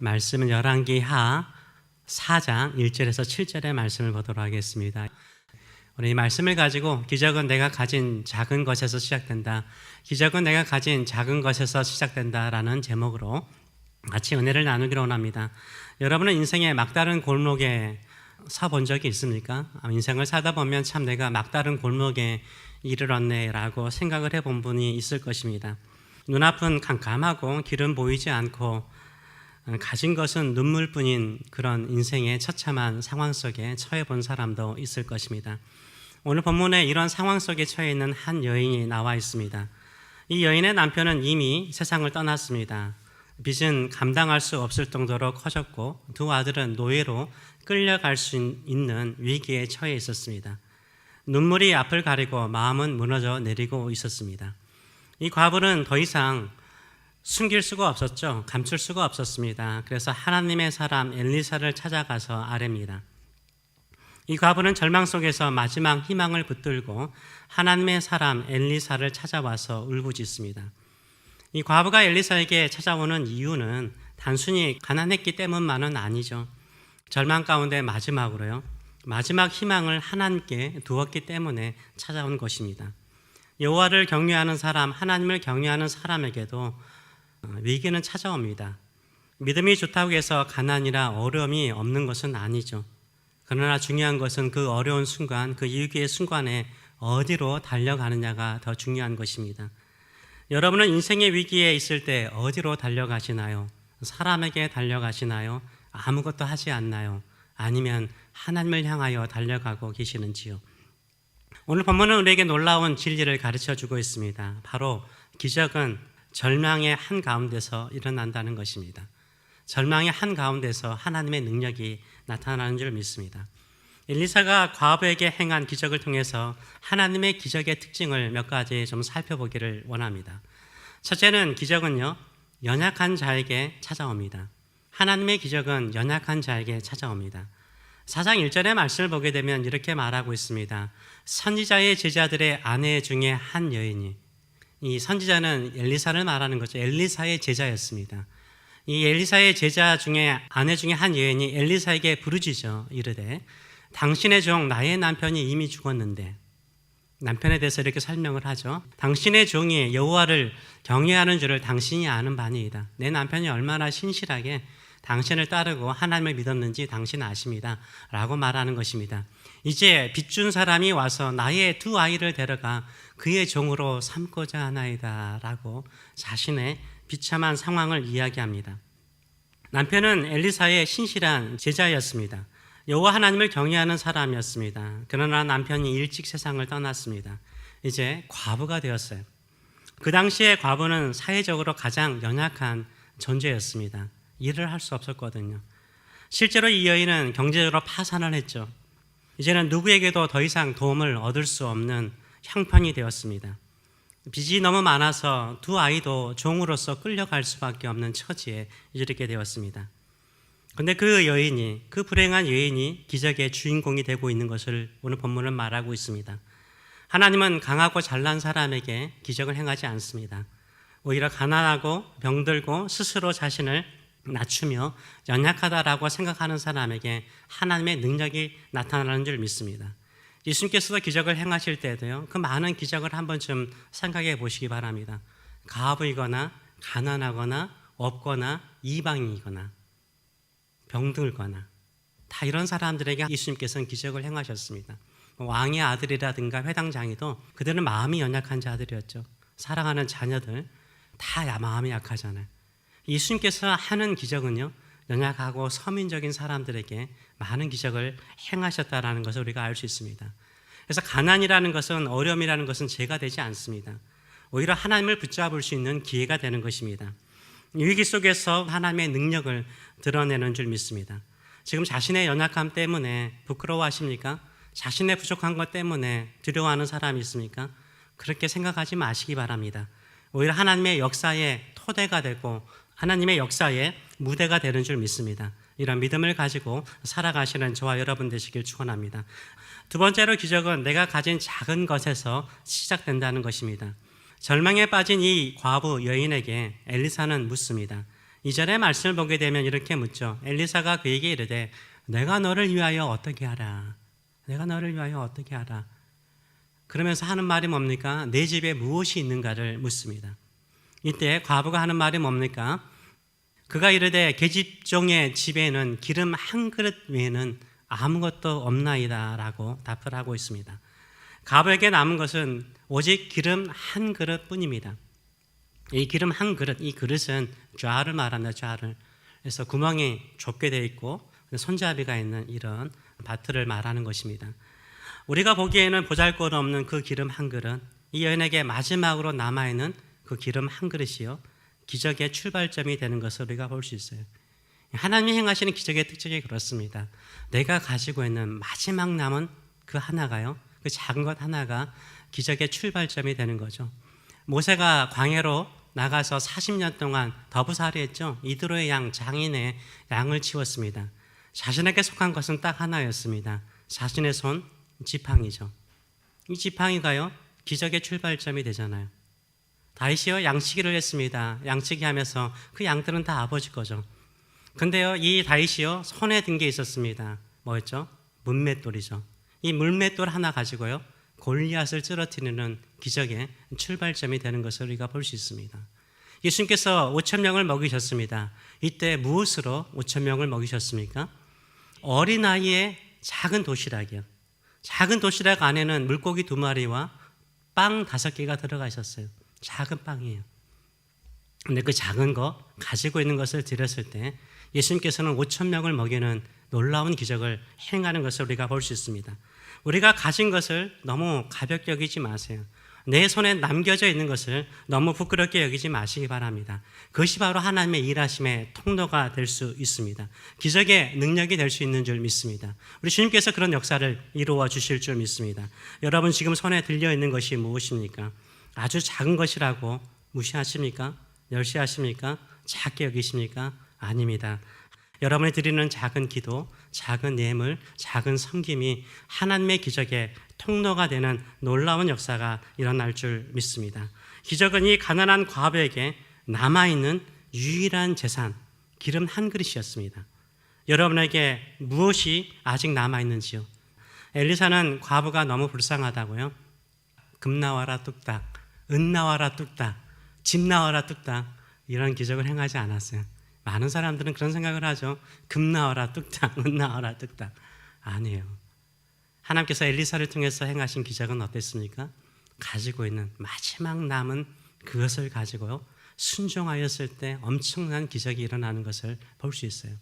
말씀은 열왕기하 4장 1절에서 7절의 말씀을 보도록 하겠습니다. 오늘 이 말씀을 가지고 기적은 내가 가진 작은 것에서 시작된다. 기적은 내가 가진 작은 것에서 시작된다라는 제목으로 같이 은혜를 나누기를 원합니다. 여러분은 인생의 막다른 골목에 서본 적이 있습니까? 인생을 살다 보면 참 내가 막다른 골목에 이르렀네라고 생각을 해본 분이 있을 것입니다. 눈앞은 캄캄하고 길은 보이지 않고 가진 것은 눈물뿐인 그런 인생의 처참한 상황 속에 처해 본 사람도 있을 것입니다. 오늘 본문에 이런 상황 속에 처해 있는 한 여인이 나와 있습니다. 이 여인의 남편은 이미 세상을 떠났습니다. 빚은 감당할 수 없을 정도로 커졌고 두 아들은 노예로 끌려갈 수 있는 위기에 처해 있었습니다. 눈물이 앞을 가리고 마음은 무너져 내리고 있었습니다. 이 과부는 더 이상 숨길 수가 없었죠. 감출 수가 없었습니다. 그래서 하나님의 사람 엘리사를 찾아가서 아뢰입니다. 이 과부는 절망 속에서 마지막 희망을 붙들고 하나님의 사람 엘리사를 찾아와서 울부짖습니다. 이 과부가 엘리사에게 찾아오는 이유는 단순히 가난했기 때문만은 아니죠. 절망 가운데 마지막으로요. 마지막 희망을 하나님께 두었기 때문에 찾아온 것입니다. 여호와를 경외하는 사람, 하나님을 경외하는 사람에게도 위기는 찾아옵니다. 믿음이 좋다고 해서 가난이나 어려움이 없는 것은 아니죠. 그러나 중요한 것은 그 어려운 순간, 그 위기의 순간에 어디로 달려가느냐가 더 중요한 것입니다. 여러분은 인생의 위기에 있을 때 어디로 달려가시나요? 사람에게 달려가시나요? 아무것도 하지 않나요? 아니면 하나님을 향하여 달려가고 계시는지요? 오늘 본문은 우리에게 놀라운 진리를 가르쳐주고 있습니다. 바로 기적은 절망의 한가운데서 일어난다는 것입니다. 절망의 한가운데서 하나님의 능력이 나타나는 줄 믿습니다. 엘리사가 과부에게 행한 기적을 통해서 하나님의 기적의 특징을 몇 가지 좀 살펴보기를 원합니다. 첫째는 기적은요, 연약한 자에게 찾아옵니다. 하나님의 기적은 연약한 자에게 찾아옵니다. 4장 1절의 말씀을 보게 되면 이렇게 말하고 있습니다. 선지자의 제자들의 아내 중에 한 여인이, 이 선지자는 엘리사를 말하는 거죠. 엘리사의 제자였습니다. 이 엘리사의 제자 중에 아내 중에 한 여인이 엘리사에게 부르짖어 이르되 당신의 종 나의 남편이 이미 죽었는데, 남편에 대해서 이렇게 설명을 하죠. 당신의 종이 여호와를 경외하는 줄을 당신이 아는 바니이다. 내 남편이 얼마나 신실하게 당신을 따르고 하나님을 믿었는지 당신 아십니다 라고 말하는 것입니다. 이제 빚준 사람이 와서 나의 두 아이를 데려가 그의 종으로 삼고자 하나이다 라고 자신의 비참한 상황을 이야기합니다. 남편은 엘리사의 신실한 제자였습니다. 여호와 하나님을 경외하는 사람이었습니다. 그러나 남편이 일찍 세상을 떠났습니다. 이제 과부가 되었어요. 그 당시에 과부는 사회적으로 가장 연약한 존재였습니다. 일을 할 수 없었거든요. 실제로 이 여인은 경제적으로 파산을 했죠. 이제는 누구에게도 더 이상 도움을 얻을 수 없는 형편이 되었습니다. 빚이 너무 많아서 두 아이도 종으로서 끌려갈 수밖에 없는 처지에 이르게 되었습니다. 그런데 그 여인이, 그 불행한 여인이 기적의 주인공이 되고 있는 것을 오늘 본문은 말하고 있습니다. 하나님은 강하고 잘난 사람에게 기적을 행하지 않습니다. 오히려 가난하고 병들고 스스로 자신을 낮추며 연약하다라고 생각하는 사람에게 하나님의 능력이 나타나는 줄 믿습니다. 예수님께서도 기적을 행하실 때도요, 그 많은 기적을 한 번쯤 생각해 보시기 바랍니다. 과부이거나 가난하거나 없거나 이방인이거나 병들거나 다 이런 사람들에게 예수님께서는 기적을 행하셨습니다. 왕의 아들이라든가 회당장이도 그들은 마음이 연약한 자들이었죠. 사랑하는 자녀들 다 마음이 약하잖아요. 예수님께서 하는 기적은요, 연약하고 서민적인 사람들에게 많은 기적을 행하셨다는 것을 우리가 알 수 있습니다. 그래서 가난이라는 것은, 어려움이라는 것은 죄가 되지 않습니다. 오히려 하나님을 붙잡을 수 있는 기회가 되는 것입니다. 위기 속에서 하나님의 능력을 드러내는 줄 믿습니다. 지금 자신의 연약함 때문에 부끄러워하십니까? 자신의 부족한 것 때문에 두려워하는 사람이 있습니까? 그렇게 생각하지 마시기 바랍니다. 오히려 하나님의 역사의 토대가 되고 하나님의 역사의 무대가 되는 줄 믿습니다. 이런 믿음을 가지고 살아가시는 저와 여러분 되시길 축원합니다. 두 번째로 기적은 내가 가진 작은 것에서 시작된다는 것입니다. 절망에 빠진 이 과부 여인에게 엘리사는 묻습니다. 2절의 말씀을 보게 되면 이렇게 묻죠. 엘리사가 그에게 이르되 내가 너를 위하여 어떻게 하라. 내가 너를 위하여 어떻게 하라. 그러면서 하는 말이 뭡니까? 내 집에 무엇이 있는가를 묻습니다. 이때 과부가 하는 말이 뭡니까? 그가 이르되 계집종의 집에는 기름 한 그릇 외에는 아무것도 없나이다 라고 답을 하고 있습니다. 과부에게 남은 것은 오직 기름 한 그릇 뿐입니다. 이 기름 한 그릇, 이 그릇은 좌를 말합니다. 좌를. 그래서 구멍이 좁게 되어 있고 손잡이가 있는 이런 바트를 말하는 것입니다. 우리가 보기에는 보잘것없는 그 기름 한 그릇, 이 여인에게 마지막으로 남아있는 그 기름 한 그릇이요 기적의 출발점이 되는 것을 우리가 볼 수 있어요. 하나님이 행하시는 기적의 특징이 그렇습니다. 내가 가지고 있는 마지막 남은 그 하나가요, 그 작은 것 하나가 기적의 출발점이 되는 거죠. 모세가 광야로 나가서 40년 동안 더부살이했죠. 이드로의 양 장인의 양을 치웠습니다. 자신에게 속한 것은 딱 하나였습니다. 자신의 손 지팡이죠. 이 지팡이가요 기적의 출발점이 되잖아요. 다윗이요 양치기를 했습니다. 양치기 하면서 그 양들은 다 아버지 거죠. 근데요 이 다윗이요 손에 든 게 있었습니다. 뭐였죠? 물맷돌이죠. 이 물맷돌 하나 가지고요 골리앗을 쓰러뜨리는 기적의 출발점이 되는 것을 우리가 볼 수 있습니다. 예수님께서 5천 명을 먹이셨습니다. 이때 무엇으로 5천 명을 먹이셨습니까? 어린아이의 작은 도시락이요. 작은 도시락 안에는 물고기 2마리와 빵 5개가 들어가 있었어요. 작은 빵이에요. 근데 그 작은 거 가지고 있는 것을 드렸을 때 예수님께서는 5천 명을 먹이는 놀라운 기적을 행하는 것을 우리가 볼 수 있습니다. 우리가 가진 것을 너무 가볍게 여기지 마세요. 내 손에 남겨져 있는 것을 너무 부끄럽게 여기지 마시기 바랍니다. 그것이 바로 하나님의 일하심의 통로가 될 수 있습니다. 기적의 능력이 될 수 있는 줄 믿습니다. 우리 주님께서 그런 역사를 이루어 주실 줄 믿습니다. 여러분 지금 손에 들려 있는 것이 무엇입니까? 아주 작은 것이라고 무시하십니까? 멸시하십니까? 작게 여기십니까? 아닙니다. 여러분이 드리는 작은 기도, 작은 예물, 작은 섬김이 하나님의 기적의 통로가 되는 놀라운 역사가 일어날 줄 믿습니다. 기적은 이 가난한 과부에게 남아있는 유일한 재산, 기름 한 그릇이었습니다. 여러분에게 무엇이 아직 남아있는지요? 엘리사는 과부가 너무 불쌍하다고요? 금 나와라 뚝딱, 은 나와라 뚝딱, 집 나와라 뚝딱 이런 기적을 행하지 않았어요. 많은 사람들은 그런 생각을 하죠. 금 나와라 뚝딱, 은 나와라 뚝딱. 아니에요. 하나님께서 엘리사를 통해서 행하신 기적은 어땠습니까? 가지고 있는 마지막 남은 그것을 가지고요 순종하였을 때 엄청난 기적이 일어나는 것을 볼 수 있어요.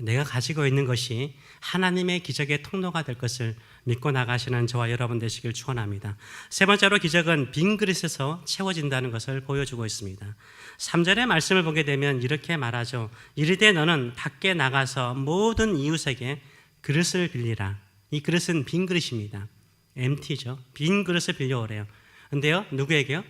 내가 가지고 있는 것이 하나님의 기적의 통로가 될 것을 믿고 나가시는 저와 여러분 되시길 축원합니다. 세 번째로 기적은 빈 그릇에서 채워진다는 것을 보여주고 있습니다. 3절의 말씀을 보게 되면 이렇게 말하죠. 이르되 너는 밖에 나가서 모든 이웃에게 그릇을 빌리라. 이 그릇은 빈 그릇입니다. empty죠. 빈 그릇을 빌려오래요. 근데요 누구에게요?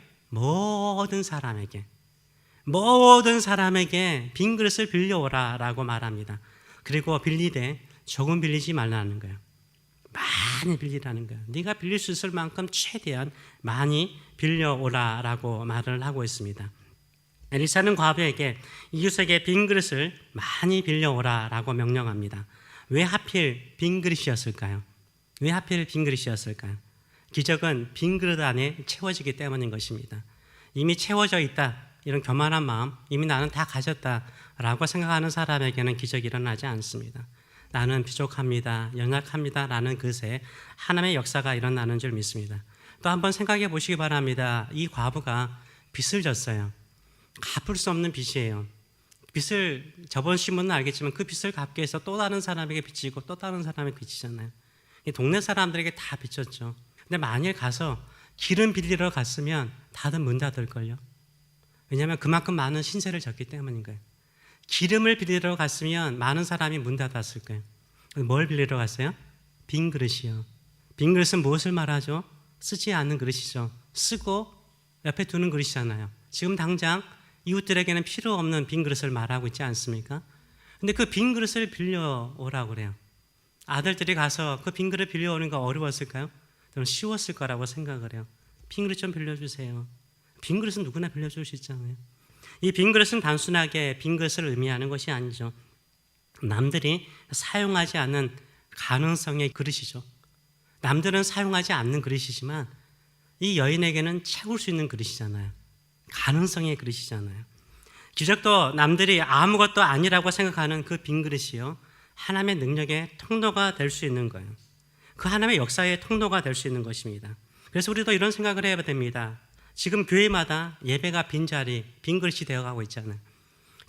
모든 사람에게 빈 그릇을 빌려오라 라고 말합니다. 그리고 빌리되 조금 빌리지 말라는 거예요. 많이 빌리라는 거예요. 네가 빌릴 수 있을 만큼 최대한 많이 빌려오라 라고 말을 하고 있습니다. 엘리사는 과부에게 이웃에게 빈 그릇을 많이 빌려오라 라고 명령합니다. 왜 하필 빈 그릇이었을까요? 왜 하필 빈 그릇이었을까요? 기적은 빈 그릇 안에 채워지기 때문인 것입니다. 이미 채워져 있다 이런 교만한 마음, 이미 나는 다 가졌다라고 생각하는 사람에게는 기적이 일어나지 않습니다. 나는 부족합니다, 연약합니다 라는 그새 하나님의 역사가 일어나는 줄 믿습니다. 또 한번 생각해 보시기 바랍니다. 이 과부가 빚을 졌어요. 갚을 수 없는 빚이에요. 빚을 저번 신문은 알겠지만 그 빚을 갚기 위해서 또 다른 사람에게 빚지고 또 다른 사람에게 빚지잖아요. 이 동네 사람들에게 다 빚졌죠. 근데 만일 가서 기름 빌리러 갔으면 다들 문 닫을걸요. 왜냐하면 그만큼 많은 신세를 졌기 때문인 거예요. 기름을 빌리러 갔으면 많은 사람이 문 닫았을 거예요. 뭘 빌리러 갔어요? 빈 그릇이요. 빈 그릇은 무엇을 말하죠? 쓰지 않는 그릇이죠. 쓰고 옆에 두는 그릇이잖아요. 지금 당장 이웃들에게는 필요 없는 빈 그릇을 말하고 있지 않습니까? 근데 그 빈 그릇을 빌려오라고 그래요. 아들들이 가서 그 빈 그릇 빌려오는 거 어려웠을까요? 저는 쉬웠을 거라고 생각을 해요. 빈 그릇 좀 빌려주세요. 빈 그릇은 누구나 빌려줄 수 있잖아요. 이 빈 그릇은 단순하게 빈 그릇을 의미하는 것이 아니죠. 남들이 사용하지 않는 가능성의 그릇이죠. 남들은 사용하지 않는 그릇이지만 이 여인에게는 채울 수 있는 그릇이잖아요. 가능성의 그릇이잖아요. 기적도 남들이 아무것도 아니라고 생각하는 그 빈 그릇이요, 하나님의 능력의 통로가 될 수 있는 거예요. 그 하나님의 역사의 통로가 될 수 있는 것입니다. 그래서 우리도 이런 생각을 해야 됩니다. 지금 교회마다 예배가 빈자리, 빈 그릇이 되어가고 있잖아요.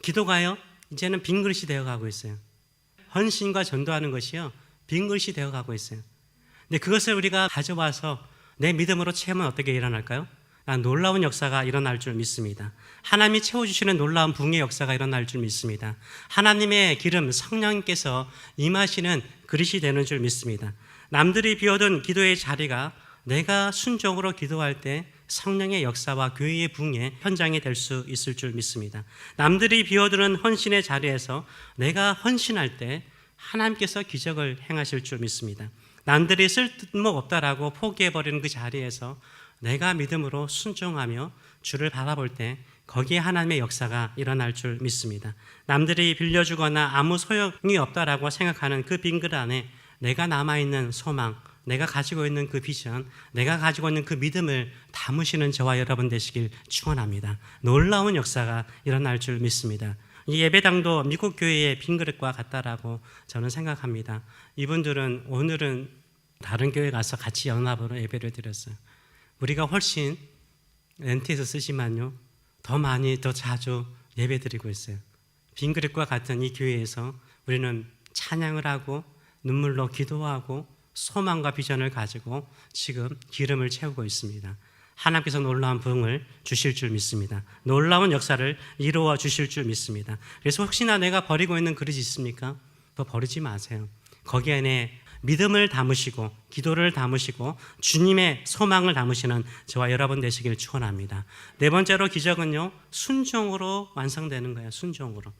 기도가요, 이제는 빈 그릇이 되어가고 있어요. 헌신과 전도하는 것이요, 빈 그릇이 되어가고 있어요. 근데 그것을 우리가 가져와서 내 믿음으로 채우면 어떻게 일어날까요? 놀라운 역사가 일어날 줄 믿습니다. 하나님이 채워주시는 놀라운 부흥의 역사가 일어날 줄 믿습니다. 하나님의 기름, 성령님께서 임하시는 그릇이 되는 줄 믿습니다. 남들이 비워둔 기도의 자리가 내가 순종으로 기도할 때 성령의 역사와 교회의 부흥의 현장이 될 수 있을 줄 믿습니다. 남들이 비워두는 헌신의 자리에서 내가 헌신할 때 하나님께서 기적을 행하실 줄 믿습니다. 남들이 쓸모없다라고 포기해버리는 그 자리에서 내가 믿음으로 순종하며 주를 바라볼 때 거기에 하나님의 역사가 일어날 줄 믿습니다. 남들이 빌려주거나 아무 소용이 없다라고 생각하는 그 빈 그릇 안에 내가 남아있는 소망, 내가 가지고 있는 그 비전, 내가 가지고 있는 그 믿음을 담으시는 저와 여러분 되시길 축원합니다. 놀라운 역사가 일어날 줄 믿습니다. 이 예배당도 미국 교회의 빈 그릇과 같다라고 저는 생각합니다. 이분들은 오늘은 다른 교회 가서 같이 연합으로 예배를 드렸어요. 우리가 훨씬 렌트에서 쓰지만요, 더 많이 더 자주 예배 드리고 있어요. 빈 그릇과 같은 이 교회에서 우리는 찬양을 하고 눈물로 기도하고 소망과 비전을 가지고 지금 기름을 채우고 있습니다. 하나님께서 놀라운 부흥을 주실 줄 믿습니다. 놀라운 역사를 이루어 주실 줄 믿습니다. 그래서 혹시나 내가 버리고 있는 그릇이 있습니까? 그거 버리지 마세요. 거기 안에 믿음을 담으시고 기도를 담으시고 주님의 소망을 담으시는 저와 여러분 되시길 축원합니다. 네 번째로 기적은요, 순종으로 완성되는 거예요. 순종으로.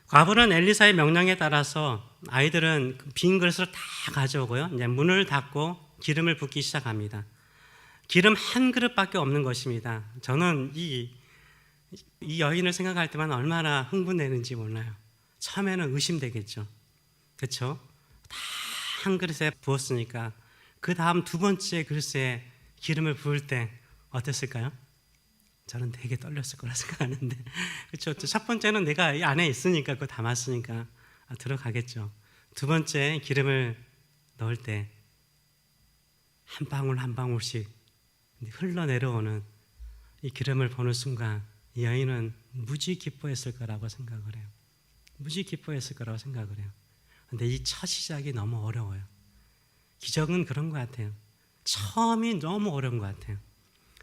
과부는 엘리사의 명령에 따라서 아이들은 빈 그릇을 다 가져오고요, 이제 문을 닫고 기름을 붓기 시작합니다. 기름 한 그릇밖에 없는 것입니다. 저는 이 여인을 생각할 때만 얼마나 흥분되는지 몰라요. 처음에는 의심되겠죠. 그렇죠? 다 한 그릇에 부었으니까 그 다음 두 번째 그릇에 기름을 부을 때 어땠을까요? 저는 되게 떨렸을 거라 생각하는데, 그렇죠? 첫 번째는 내가 이 안에 있으니까, 그거 담았으니까 들어가겠죠. 두 번째 기름을 넣을 때 한 방울 한 방울씩 흘러내려오는 이 기름을 보는 순간 이 여인은 무지 기뻐했을 거라고 생각을 해요. 무지 기뻐했을 거라고 생각을 해요. 근데 이 첫 시작이 너무 어려워요. 기적은 그런 것 같아요. 처음이 너무 어려운 것 같아요.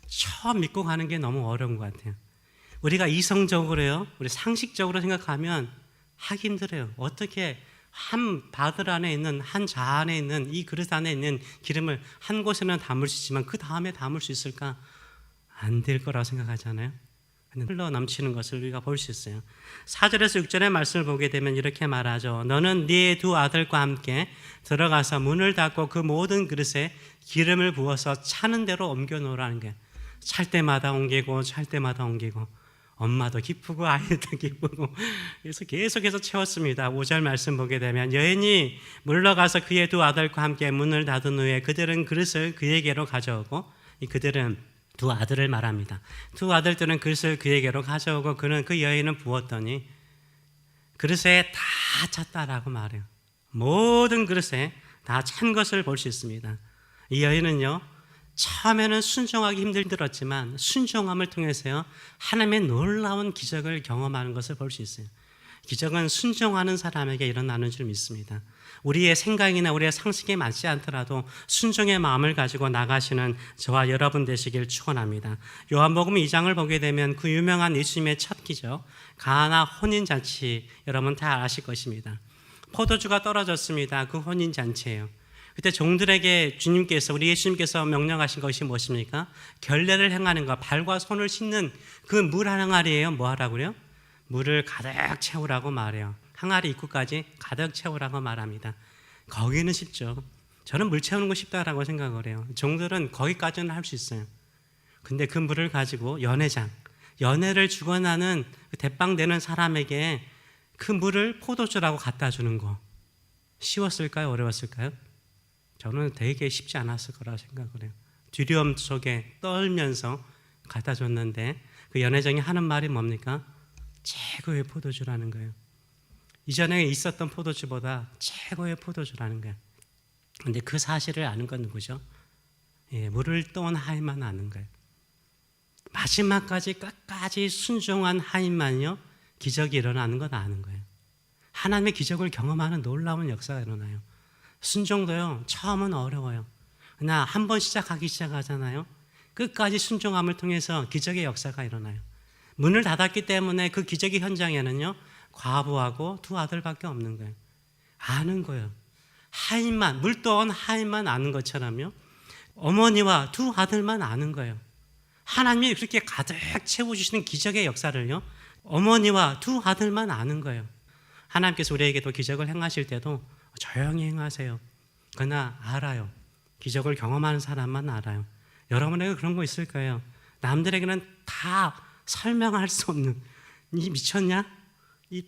처음 믿고 가는 게 너무 어려운 것 같아요. 우리가 이성적으로요, 우리 상식적으로 생각하면 하기 힘들어요. 어떻게 한 바들 안에 있는, 한 자 안에 있는, 이 그릇 안에 있는 기름을 한 곳에는 담을 수 있지만 그 다음에 담을 수 있을까? 안 될 거라고 생각하잖아요. 흘러 넘치는 것을 우리가 볼 수 있어요. 4절에서 6절의 말씀을 보게 되면 이렇게 말하죠. 너는 네 두 아들과 함께 들어가서 문을 닫고 그 모든 그릇에 기름을 부어서 차는 대로 옮겨 놓으라는 게, 찰 때마다 옮기고 찰 때마다 옮기고, 엄마도 기쁘고 아이도 기쁘고, 그래서 계속해서 채웠습니다. 5절 말씀 보게 되면 여인이 물러가서 그의 두 아들과 함께 문을 닫은 후에 그들은 그릇을 그에게로 가져오고, 이 그들은 두 아들을 말합니다. 두 아들들은 그릇을 그에게로 가져오고 그는 그 여인은 부었더니 그릇에 다 찼다라고 말해요. 모든 그릇에 다 찬 것을 볼 수 있습니다. 이 여인은요, 처음에는 순종하기 힘들었지만 순종함을 통해서요, 하나님의 놀라운 기적을 경험하는 것을 볼 수 있어요. 기적은 순종하는 사람에게 일어나는 줄 믿습니다. 우리의 생각이나 우리의 상식에 맞지 않더라도 순종의 마음을 가지고 나가시는 저와 여러분 되시길 축원합니다. 요한복음 2장을 보게 되면 그 유명한 예수님의 첫 기적, 가나 혼인잔치, 여러분 다 아실 것입니다. 포도주가 떨어졌습니다. 그 혼인잔치예요. 그때 종들에게 주님께서, 우리 예수님께서 명령하신 것이 무엇입니까? 결례를 행하는 것, 발과 손을 씻는 그 물 한 항아리예요. 뭐 하라고요? 물을 가득 채우라고 말해요. 항아리 입구까지 가득 채우라고 말합니다. 거기는 쉽죠. 저는 물 채우는 거 쉽다라고 생각을 해요. 종들은 거기까지는 할 수 있어요. 근데 그 물을 가지고 연회장, 연애를 주관하는 대빵되는 사람에게 그 물을 포도주라고 갖다 주는 거 쉬웠을까요? 어려웠을까요? 저는 되게 쉽지 않았을 거라 생각을 해요. 두려움 속에 떨면서 갖다 줬는데 그 연애정이 하는 말이 뭡니까? 최고의 포도주라는 거예요. 이전에 있었던 포도주보다 최고의 포도주라는 거예요. 근데 그 사실을 아는 건 누구죠? 물을 떠온 하인만 아는 거예요. 마지막까지 끝까지 순종한 하인만요 기적이 일어나는 건 아는 거예요. 하나님의 기적을 경험하는 놀라운 역사가 일어나요. 순종도요 처음은 어려워요. 그러나 한 번 시작하잖아요. 끝까지 순종함을 통해서 기적의 역사가 일어나요. 문을 닫았기 때문에 그 기적의 현장에는요 과부하고 두 아들밖에 없는 거예요. 아는 거예요. 하인만, 물 떠온 하인만 아는 것처럼요 어머니와 두 아들만 아는 거예요. 하나님이 그렇게 가득 채워주시는 기적의 역사를요 어머니와 두 아들만 아는 거예요. 하나님께서 우리에게도 기적을 행하실 때도 조용히 행하세요. 그러나 알아요. 기적을 경험하는 사람만 알아요. 여러분에게 그런 거 있을 거예요. 남들에게는 다 설명할 수 없는, 이 미쳤냐?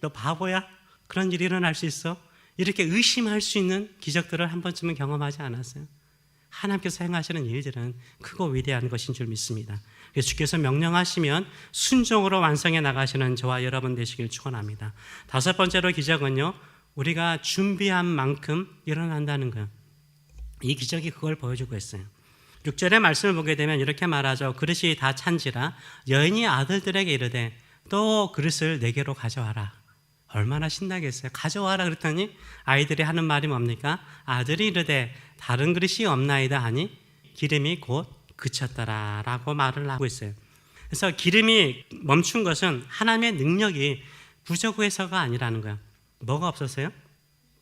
너 바보야? 그런 일이 일어날 수 있어? 이렇게 의심할 수 있는 기적들을 한 번쯤은 경험하지 않았어요? 하나님께서 행하시는 일들은 크고 위대한 것인 줄 믿습니다. 그래서 주께서 명령하시면 순종으로 완성해 나가시는 저와 여러분 되시길 축원합니다. 다섯 번째로 기적은요 우리가 준비한 만큼 일어난다는 거예요. 이 기적이 그걸 보여주고 있어요. 6절의 말씀을 보게 되면 이렇게 말하죠. 그릇이 다 찬지라 여인이 아들들에게 이르되 또 그릇을 내게로 가져와라. 얼마나 신나겠어요. 가져와라 그랬더니 아이들이 하는 말이 뭡니까? 아들이 이르되 다른 그릇이 없나이다 하니 기름이 곧 그쳤더라 라고 말을 하고 있어요. 그래서 기름이 멈춘 것은 하나님의 능력이 부족해서가 아니라는 거예요. 뭐가 없었어요?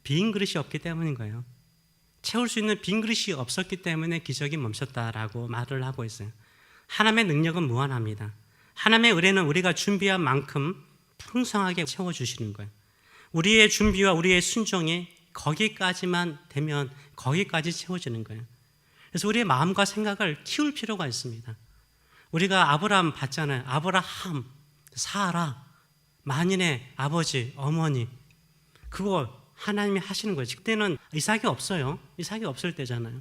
빈 그릇이 없기 때문인 거예요. 채울 수 있는 빈 그릇이 없었기 때문에 기적이 멈췄다라고 말을 하고 있어요. 하나님의 능력은 무한합니다. 하나님의 은혜는 우리가 준비한 만큼 풍성하게 채워주시는 거예요. 우리의 준비와 우리의 순종이 거기까지만 되면 거기까지 채워지는 거예요. 그래서 우리의 마음과 생각을 키울 필요가 있습니다. 우리가 아브라함 봤잖아요. 아브라함, 사라, 만인의 아버지, 어머니, 그거 하나님이 하시는 거예요. 그때는 이삭이 없어요. 이삭이 없을 때잖아요.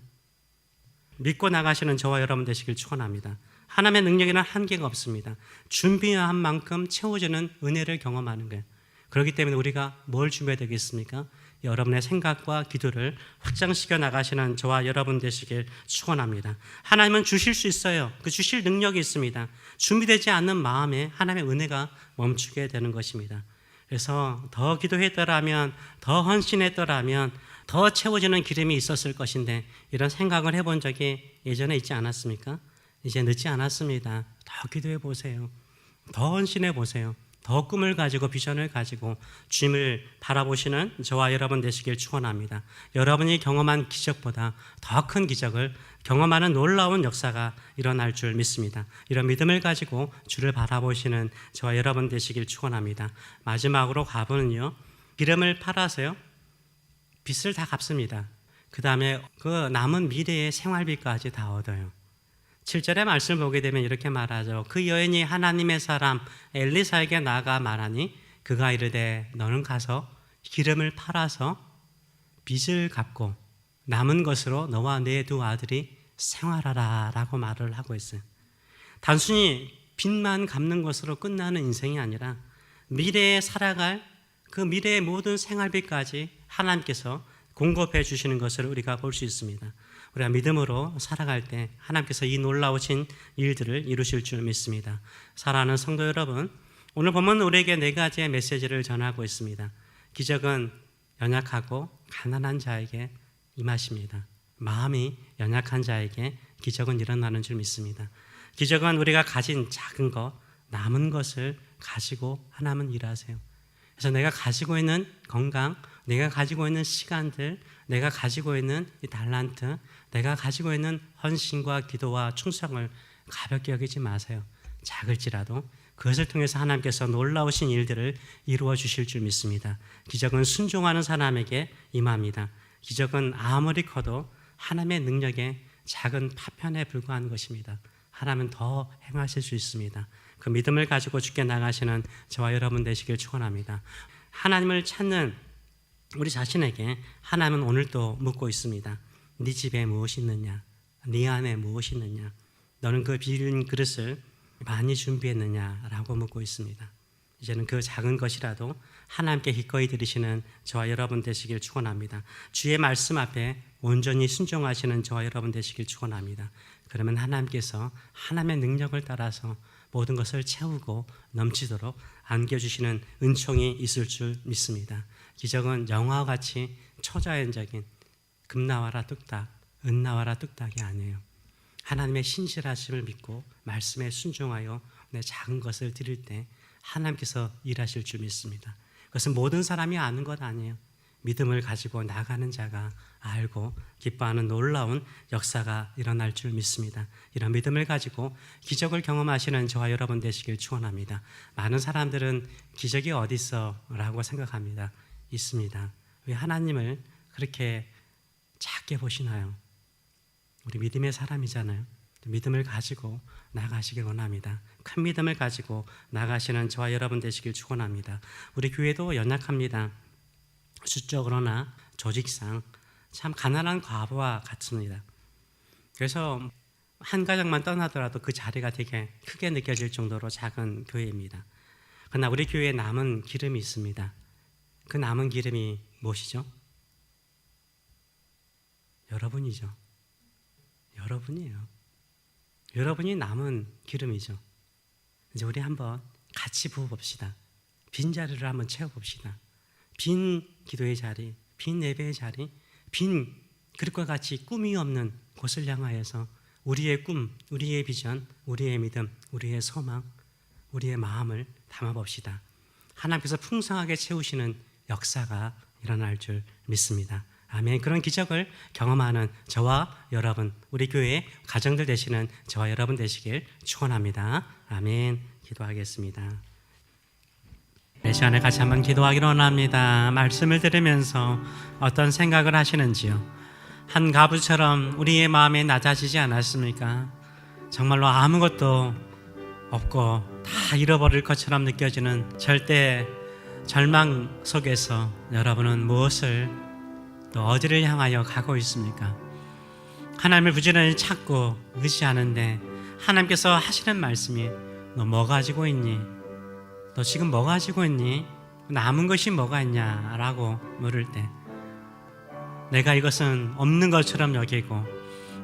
믿고 나가시는 저와 여러분 되시길 축원합니다. 하나님의 능력에는 한계가 없습니다. 준비한 만큼 채워지는 은혜를 경험하는 거예요. 그렇기 때문에 우리가 뭘 준비해야 되겠습니까? 여러분의 생각과 기도를 확장시켜 나가시는 저와 여러분 되시길 축원합니다. 하나님은 주실 수 있어요. 그 주실 능력이 있습니다. 준비되지 않는 마음에 하나님의 은혜가 멈추게 되는 것입니다. 그래서 더 기도했더라면, 더 헌신했더라면 더 채워지는 기름이 있었을 것인데 이런 생각을 해본 적이 예전에 있지 않았습니까? 이제 늦지 않았습니다. 더 기도해 보세요. 더 헌신해 보세요. 더 꿈을 가지고 비전을 가지고 주님을 바라보시는 저와 여러분 되시길 축원합니다. 여러분이 경험한 기적보다 더 큰 기적을 경험하는 놀라운 역사가 일어날 줄 믿습니다. 이런 믿음을 가지고 주를 바라보시는 저와 여러분 되시길 축원합니다. 마지막으로 과부는요 기름을 팔아서요 빚을 다 갚습니다. 그 다음에 그 남은 미래의 생활비까지 다 얻어요. 7절의 말씀을 보게 되면 이렇게 말하죠. 그 여인이 하나님의 사람 엘리사에게 나아가 말하니 그가 이르되 너는 가서 기름을 팔아서 빚을 갚고 남은 것으로 너와 네 두 아들이 생활하라 라고 말을 하고 있어요. 단순히 빚만 갚는 것으로 끝나는 인생이 아니라 미래에 살아갈 그 미래의 모든 생활비까지 하나님께서 공급해 주시는 것을 우리가 볼 수 있습니다. 우리가 믿음으로 살아갈 때 하나님께서 이 놀라우신 일들을 이루실 줄 믿습니다. 사랑하는 성도 여러분, 오늘 보면 우리에게 네 가지의 메시지를 전하고 있습니다. 기적은 연약하고 가난한 자에게 임하십니다. 마음이 연약한 자에게 기적은 일어나는 줄 믿습니다. 기적은 우리가 가진 작은 것, 남은 것을 가지고 하나님은 일하세요. 그래서 내가 가지고 있는 건강, 내가 가지고 있는 시간들, 내가 가지고 있는 이 달란트, 내가 가지고 있는 헌신과 기도와 충성을 가볍게 여기지 마세요. 작을지라도 그것을 통해서 하나님께서 놀라우신 일들을 이루어 주실 줄 믿습니다. 기적은 순종하는 사람에게 임합니다. 기적은 아무리 커도 하나님의 능력에 작은 파편에 불과한 것입니다. 하나님은 더 행하실 수 있습니다. 그 믿음을 가지고 주께 나가시는 저와 여러분 되시길 축원합니다. 하나님을 찾는 우리 자신에게 하나님은 오늘도 묻고 있습니다. 네 집에 무엇이 있느냐? 네 안에 무엇이 있느냐? 너는 그 빈 그릇을 많이 준비했느냐라고 묻고 있습니다. 이제는 그 작은 것이라도 하나님께 기꺼이 드리시는 저와 여러분 되시길 축원합니다. 주의 말씀 앞에 온전히 순종하시는 저와 여러분 되시길 축원합니다. 그러면 하나님께서 하나님의 능력을 따라서 모든 것을 채우고 넘치도록 안겨주시는 은총이 있을 줄 믿습니다. 기적은 영화와 같이 초자연적인 금 나와라 뚝딱, 은 나와라 뚝딱이 아니에요. 하나님의 신실하심을 믿고 말씀에 순종하여 내 작은 것을 드릴 때 하나님께서 일하실 줄 믿습니다. 그것은 모든 사람이 아는 것 아니에요. 믿음을 가지고 나가는 자가 알고 기뻐하는 놀라운 역사가 일어날 줄 믿습니다. 이런 믿음을 가지고 기적을 경험하시는 저와 여러분 되시길 축원합니다. 많은 사람들은 기적이 어디 있어? 라고 생각합니다. 있습니다. 왜 하나님을 그렇게 작게 보시나요? 우리 믿음의 사람이잖아요. 믿음을 가지고 나가시길 원합니다. 큰 믿음을 가지고 나가시는 저와 여러분 되시길 축원합니다. 우리 교회도 연약합니다. 수적으로나 조직상 참 가난한 과부와 같습니다. 그래서 한 가정만 떠나더라도 그 자리가 되게 크게 느껴질 정도로 작은 교회입니다. 그러나 우리 교회에 남은 기름이 있습니다. 그 남은 기름이 무엇이죠? 여러분이죠. 여러분이에요. 여러분이 남은 기름이죠. 이제 우리 한번 같이 부어봅시다. 빈 자리를 한번 채워봅시다. 빈 기도의 자리, 빈 예배의 자리, 빈 그릇과 같이 꿈이 없는 곳을 향하여서 우리의 꿈, 우리의 비전, 우리의 믿음, 우리의 소망, 우리의 마음을 담아봅시다. 하나님께서 풍성하게 채우시는 역사가 일어날 줄 믿습니다. 아멘. 그런 기적을 경험하는 저와 여러분, 우리 교회 가정들 되시는 저와 여러분 되시길 축원합니다. 아멘. 기도하겠습니다. 이 시간에 같이 한번 기도하기로 원합니다. 말씀을 들으면서 어떤 생각을 하시는지요? 한 가부처럼 우리의 마음이 낮아지지 않았습니까? 정말로 아무것도 없고 다 잃어버릴 것처럼 느껴지는 절대 절망 속에서 여러분은 무엇을 또 어디를 향하여 가고 있습니까? 하나님을 부지런히 찾고 의지하는데 하나님께서 하시는 말씀이 너 뭐 가지고 있니? 너 지금 뭐 가지고 있니? 남은 것이 뭐가 있냐라고 물을 때 내가 이것은 없는 것처럼 여기고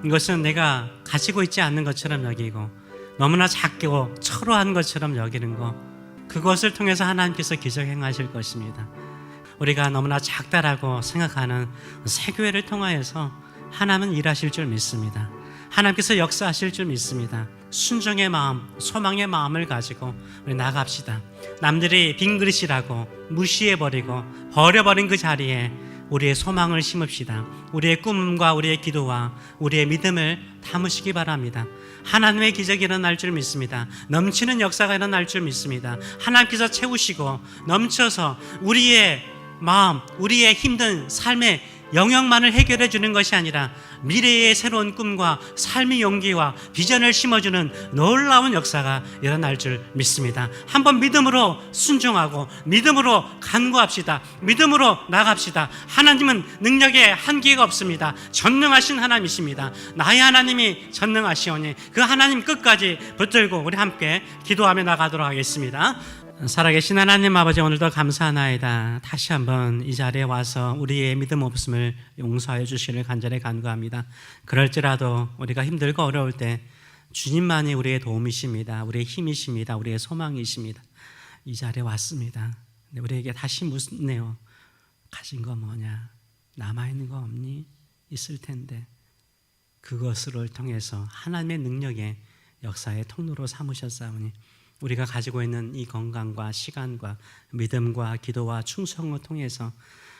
이것은 내가 가지고 있지 않는 것처럼 여기고 너무나 작고 초라한 것처럼 여기는 것, 그것을 통해서 하나님께서 기적 행하실 것입니다. 우리가 너무나 작다라고 생각하는 새 교회를 통하여서 하나님은 일하실 줄 믿습니다. 하나님께서 역사하실 줄 믿습니다. 순종의 마음, 소망의 마음을 가지고 우리 나갑시다. 남들이 빈 그릇이라고 무시해버리고 버려버린 그 자리에 우리의 소망을 심읍시다. 우리의 꿈과 우리의 기도와 우리의 믿음을 담으시기 바랍니다. 하나님의 기적이 일어날 줄 믿습니다. 넘치는 역사가 일어날 줄 믿습니다. 하나님께서 채우시고 넘쳐서 우리의 마음, 우리의 힘든 삶의 영역만을 해결해 주는 것이 아니라 미래의 새로운 꿈과 삶의 용기와 비전을 심어주는 놀라운 역사가 일어날 줄 믿습니다. 한번 믿음으로 순종하고 믿음으로 간구합시다. 믿음으로 나갑시다. 하나님은 능력에 한계가 없습니다. 전능하신 하나님이십니다. 나의 하나님이 전능하시오니 그 하나님 끝까지 붙들고 우리 함께 기도하며 나가도록 하겠습니다. 살아계신 하나님 아버지, 오늘도 감사하나이다. 다시 한번 이 자리에 와서 우리의 믿음 없음을 용서하여 주시기를 간절히 간구합니다. 그럴지라도 우리가 힘들고 어려울 때 주님만이 우리의 도움이십니다. 우리의 힘이십니다. 우리의 소망이십니다. 이 자리에 왔습니다. 근데 우리에게 다시 묻네요. 가진 거 뭐냐? 남아있는 거 없니? 있을 텐데 그것을 통해서 하나님의 능력의 역사의 통로로 삼으셨사오니 우리가 가지고 있는 이 건강과 시간과 믿음과 기도와 충성을 통해서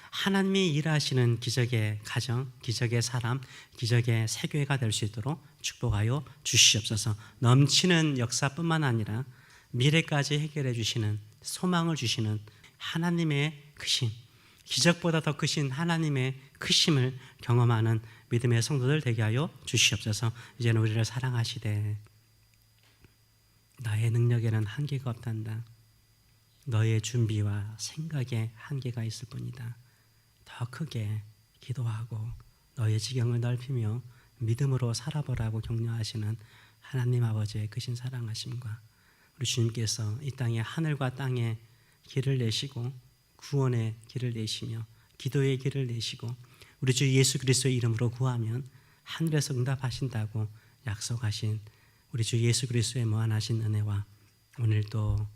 하나님이 일하시는 기적의 가정, 기적의 사람, 기적의 세교회가 될 수 있도록 축복하여 주시옵소서. 넘치는 역사뿐만 아니라 미래까지 해결해 주시는, 소망을 주시는 하나님의 크신, 기적보다 더 크신 하나님의 크심을 경험하는 믿음의 성도들 되게 하여 주시옵소서. 이제는 우리를 사랑하시되 나의 능력에는 한계가 없단다. 너의 준비와 생각에 한계가 있을 뿐이다. 더 크게 기도하고 너의 지경을 넓히며 믿음으로 살아보라고 격려하시는 하나님 아버지의 크신 사랑하심과 우리 주님께서 이 땅에 하늘과 땅에 길을 내시고 구원의 길을 내시며 기도의 길을 내시고 우리 주 예수 그리스도의 이름으로 구하면 하늘에서 응답하신다고 약속하신 우리 주 예수 그리스도의 무한하신 은혜와 오늘도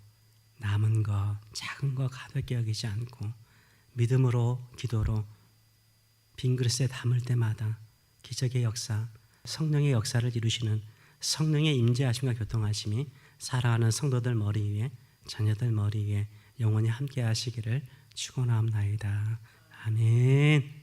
남은 것 작은 것 가볍게 여기지 않고 믿음으로 기도로 빈 그릇에 담을 때마다 기적의 역사, 성령의 역사를 이루시는 성령의 임재하심과 교통하심이 사랑하는 성도들 머리 위에 자녀들 머리 위에 영원히 함께 하시기를 축원하옵나이다. 아멘.